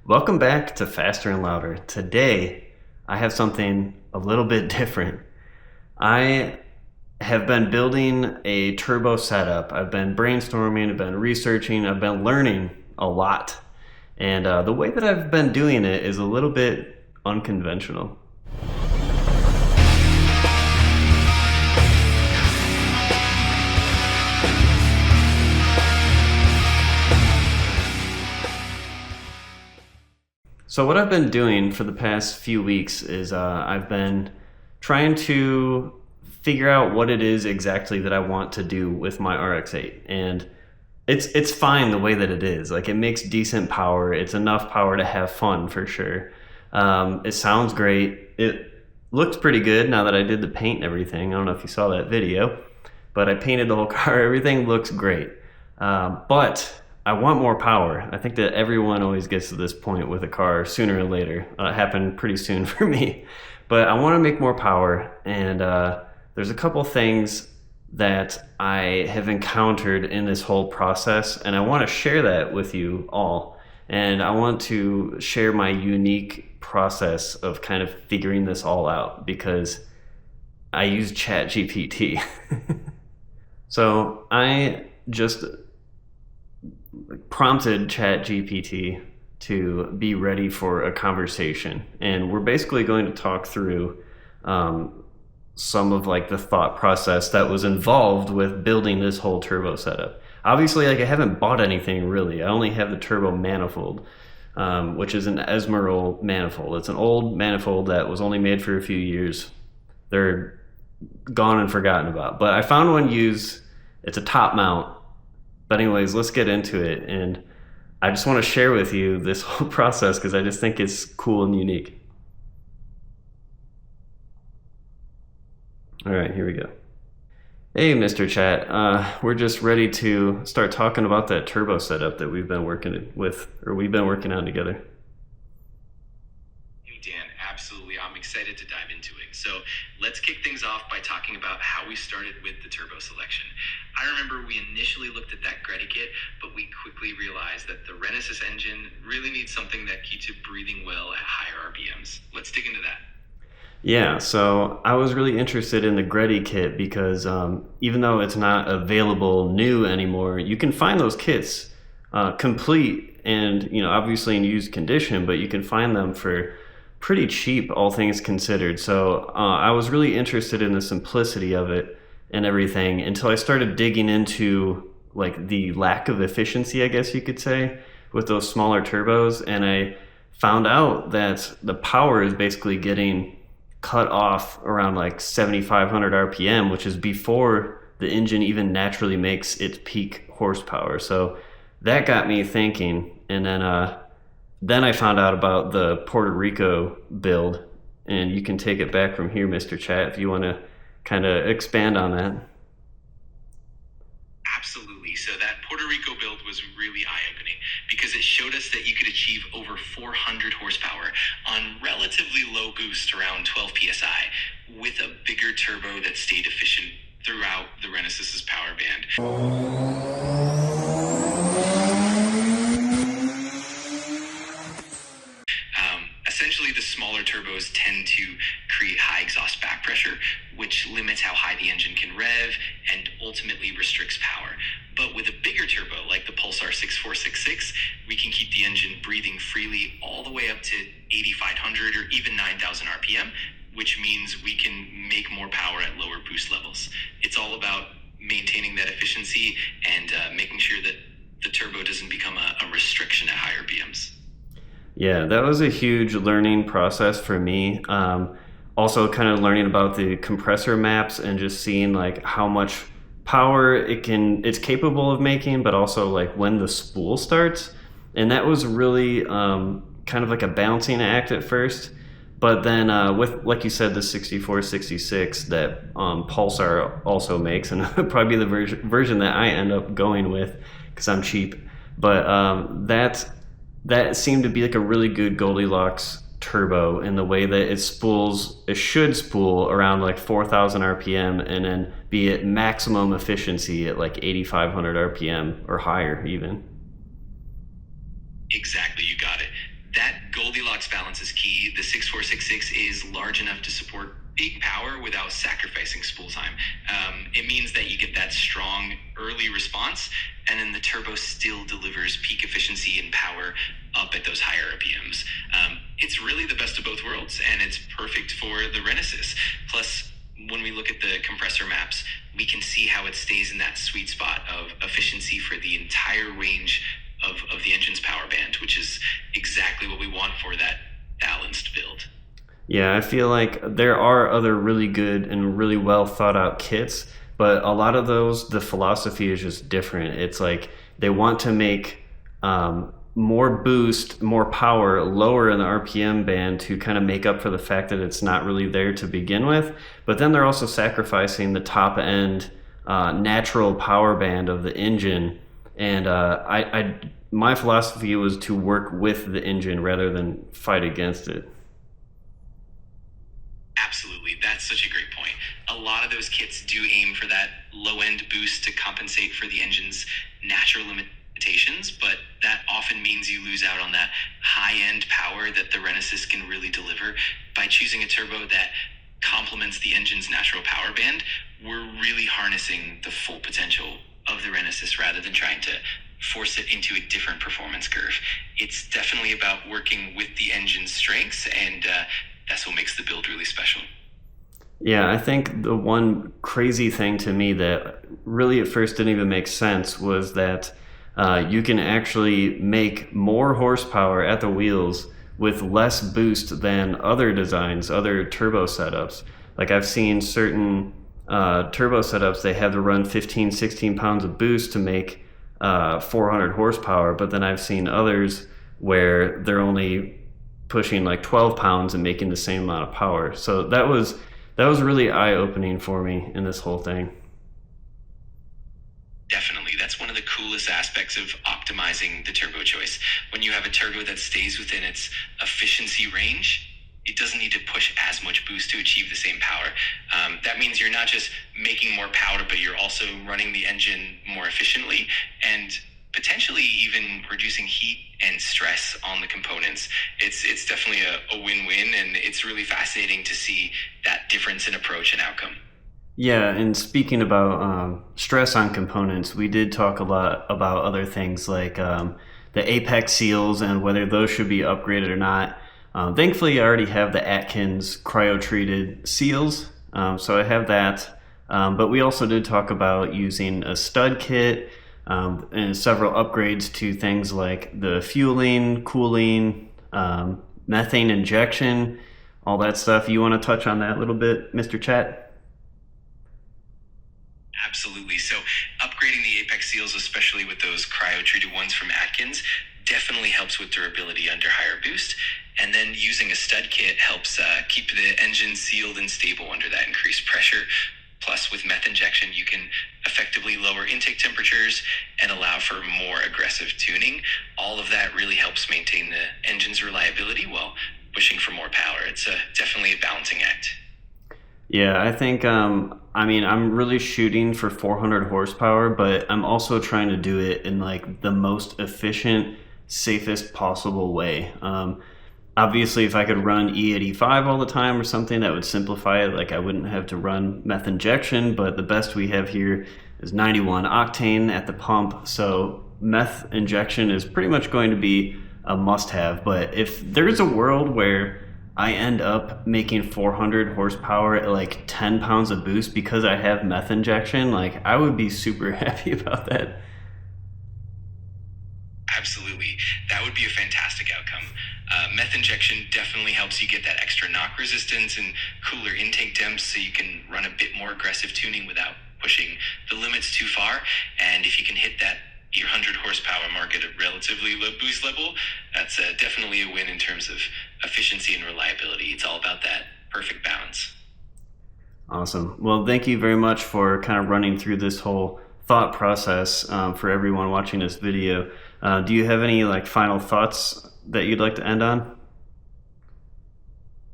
Welcome back to Faster and Louder. Today, I have something a little bit different. I have been building a turbo setup. I've been brainstorming, I've been researching, I've been learning a lot. And the way that I've been doing it is a little bit unconventional. So what I've been doing for the past few weeks is I've been trying to figure out what it is exactly that I want to do with my RX8. And it's fine the way that it is. Like, it makes decent power. It's enough power to have fun for sure. It sounds great. It looks pretty good now that I did the paint and everything. I don't know if you saw that video, but I painted the whole car. Everything looks great. But I want more power. I think that everyone always gets to this point with a car sooner or later. It happened pretty soon for me. But I want to make more power, and there's a couple things that I have encountered in this whole process, and I want to share that with you all. And I want to share my unique process of kind of figuring this all out, because I use ChatGPT. So I just prompted ChatGPT to be ready for a conversation, and we're basically going to talk through some of like the thought process that was involved with building this whole turbo setup. Obviously, like, I haven't bought anything really. I only have the turbo manifold, which is an Esmeralda manifold. It's an old manifold that was only made for a few years. They're gone and forgotten about, but I found one used. It's a top mount. But anyways, let's get into it. And I just want to share with you this whole process because I just think it's cool and unique. All right, here we go. Hey, Mr. Chat. We're just ready to start talking about that turbo setup that we've been working on together. Hey, Dan, absolutely. I'm excited to dive into it. So let's kick things off by talking about how we started with the turbo selection. I remember we initially looked at that Greddy kit, but we quickly realized that the Renesis engine really needs something that keeps it breathing well at higher RPMs. Let's dig into that. Yeah, so I was really interested in the Greddy kit because even though it's not available new anymore, you can find those kits complete and, obviously in used condition, but you can find them for pretty cheap, all things considered. So I was really interested in the simplicity of it and everything until I started digging into like the lack of efficiency, I guess you could say, with those smaller turbos. And I found out that the power is basically getting cut off around like 7,500 RPM, which is before the engine even naturally makes its peak horsepower. So that got me thinking. And then I found out about the Puerto Rico build, and you can take it back from here, Mr. Chat, if you want to kind of expand on that. Absolutely. So that Puerto Rico build was really eye-opening because it showed us that you could achieve over 400 horsepower on relatively low boost, around 12 psi, with a bigger turbo that stayed efficient throughout the Renesis's power band. Essentially, the smaller turbos tend to create high exhaust back pressure, which limits how high the engine can rev and ultimately restricts power. But with a bigger turbo, like the Pulsar 6466, we can keep the engine breathing freely all the way up to 8,500 or even 9,000 RPM, which means we can make more power at lower boost levels. It's all about maintaining that efficiency and making sure that the turbo doesn't become a restriction at higher RPMs. Yeah, that was a huge learning process for me. Also kind of learning about the compressor maps and just seeing like how much power it's capable of making, but also like when the spool starts. And that was really kind of like a balancing act at first. But then with, like you said, the 6466 that Pulsar also makes, and probably the version that I end up going with because I'm cheap. But that seemed to be like a really good Goldilocks turbo in the way that it should spool around like 4,000 RPM and then be at maximum efficiency at like 8,500 RPM or higher even. Exactly, you got it. That flex balance is key. The 6466 is large enough to support big power without sacrificing spool time. It means that you get that strong early response, and then the turbo still delivers peak efficiency and power up at those higher RPMs. It's really the best of both worlds, and it's perfect for the Renesis. Plus, when we look at the compressor maps, we can see how it stays in that sweet spot of efficiency for the entire range of the engine's power band, which is exactly what we want for that balanced build. Yeah, I feel like there are other really good and really well thought out kits, but a lot of those, the philosophy is just different. It's like they want to make more boost, more power, lower in the RPM band to kind of make up for the fact that it's not really there to begin with. But then they're also sacrificing the top end natural power band of the engine. And my philosophy was to work with the engine rather than fight against it. Absolutely. That's such a great point. A lot of those kits do aim for that low-end boost to compensate for the engine's natural limitations, but that often means you lose out on that high-end power that the Renesis can really deliver. By choosing a turbo that complements the engine's natural power band, we're really harnessing the full potential of the Renesis rather than trying to force it into a different performance curve. It's definitely about working with the engine's strengths, and that's what makes the build really special. Yeah, I think the one crazy thing to me that really at first didn't even make sense was that you can actually make more horsepower at the wheels with less boost than other designs, other turbo setups. Like I've seen certain turbo setups, they have to run 15, 16 pounds of boost to make 400 horsepower, but then I've seen others where they're only pushing like 12 pounds and making the same amount of power. So that was really eye-opening for me in this whole thing. Definitely. That's one of the coolest aspects of optimizing the turbo choice. When you have a turbo that stays within its efficiency range, it doesn't need to push as much boost to achieve the same power. That means you're not just making more power, but you're also running the engine more efficiently and potentially even reducing heat and stress on the components. It's definitely a win-win, and it's really fascinating to see that difference in approach and outcome. Yeah, and speaking about stress on components, we did talk a lot about other things like the apex seals and whether those should be upgraded or not. Thankfully, I already have the Atkins cryo-treated seals, so I have that. But we also did talk about using a stud kit and several upgrades to things like the fueling, cooling, methane injection, all that stuff. You want to touch on that a little bit, Mr. Chat? Absolutely. So upgrading the apex seals, especially with those cryo-treated ones from Atkins, definitely helps with durability under higher boost. And then using a stud kit helps keep the engine sealed and stable under that increased pressure. Plus, with meth injection, you can effectively lower intake temperatures and allow for more aggressive tuning. All of that really helps maintain the engine's reliability while pushing for more power. It's definitely a balancing act. Yeah, I think, I'm really shooting for 400 horsepower, but I'm also trying to do it in like the most efficient, safest possible way. Obviously, if I could run E85 all the time or something, that would simplify it. Like I wouldn't have to run meth injection, but the best we have here is 91 octane at the pump. So meth injection is pretty much going to be a must-have. But if there's a world where I end up making 400 horsepower at like 10 pounds of boost because I have meth injection, like I would be super happy about that. Absolutely. That would be a fantastic outcome. Meth injection definitely helps you get that extra knock resistance and cooler intake temps so you can run a bit more aggressive tuning without pushing the limits too far. And if you can hit that 100 horsepower mark at a relatively low boost level, that's definitely a win in terms of efficiency and reliability. It's all about that perfect balance. Awesome. Well, thank you very much for kind of running through this whole thought process for everyone watching this video. Do you have any like final thoughts that you'd like to end on?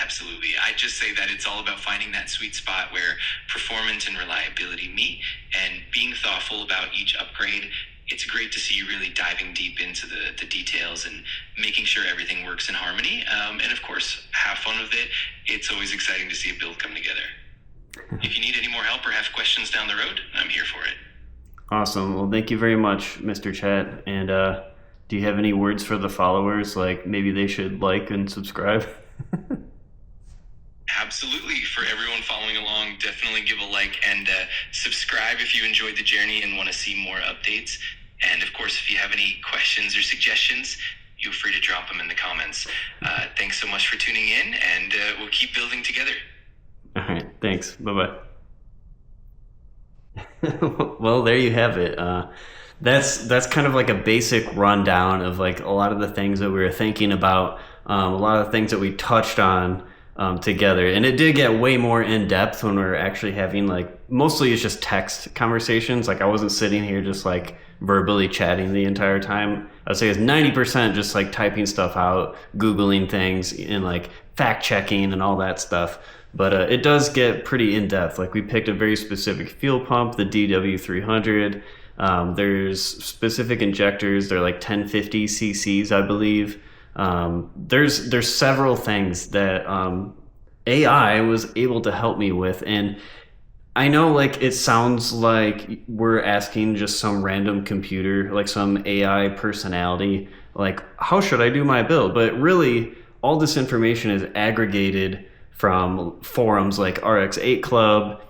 Absolutely. I just say that it's all about finding that sweet spot where performance and reliability meet, and being thoughtful about each upgrade it's great to see you really diving deep into the details and making sure everything works in harmony. And of course, have fun with it. It's always exciting to see a build come together. If you need any more help or have questions down the road, I'm here for it. Awesome. Well, thank you very much, Mr. Chat. And do you have any words for the followers? Like maybe they should like and subscribe? Absolutely. For everyone following along, definitely give a like and subscribe if you enjoyed the journey and want to see more updates. And of course, if you have any questions or suggestions, feel free to drop them in the comments. Thanks so much for tuning in, and we'll keep building together. All right. Thanks. Bye-bye. Well, there you have it. That's kind of like a basic rundown of like a lot of the things that we were thinking about, a lot of the things that we touched on together. And it did get way more in depth when we were actually having like, mostly it's just text conversations. Like I wasn't sitting here just like verbally chatting the entire time. I would say it's 90% just like typing stuff out, Googling things and like fact checking and all that stuff. But it does get pretty in depth. Like we picked a very specific fuel pump, the DW300. There's specific injectors. They're like 1050 cc's, I believe. There's several things that AI was able to help me with, and I know like it sounds like we're asking just some random computer, like some AI personality, like how should I do my build? But really, all this information is aggregated from forums like RX8 Club,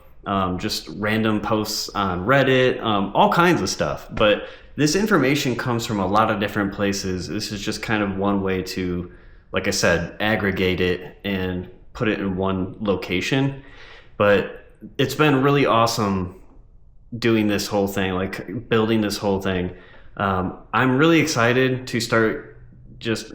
just random posts on Reddit, all kinds of stuff. But this information comes from a lot of different places. This is just kind of one way to, like I said, aggregate it and put it in one location. But it's been really awesome doing this whole thing, like building this whole thing. I'm really excited to start just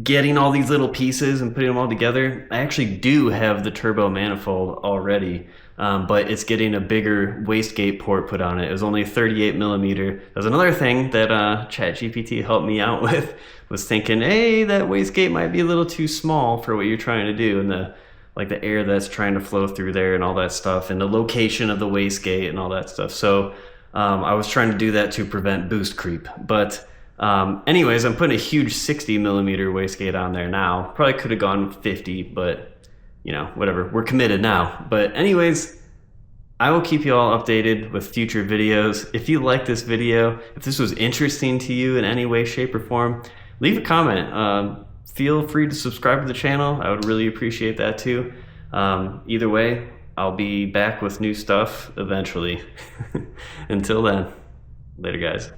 getting all these little pieces and putting them all together. I actually do have the turbo manifold already, but it's getting a bigger wastegate port put on it. It was only 38 millimeter. That's another thing that ChatGPT helped me out with, was thinking, hey, that wastegate might be a little too small for what you're trying to do, and the air that's trying to flow through there and all that stuff, and the location of the wastegate and all that stuff. So I was trying to do that to prevent boost creep. But anyways, I'm putting a huge 60 millimeter wastegate on there now. Probably could have gone 50, but you know, whatever. We're committed now. But anyways, I will keep you all updated with future videos. If you like this video, if this was interesting to you in any way, shape, or form, leave a comment. Feel free to subscribe to the channel. I would really appreciate that too. Either way, I'll be back with new stuff eventually. Until then, later guys.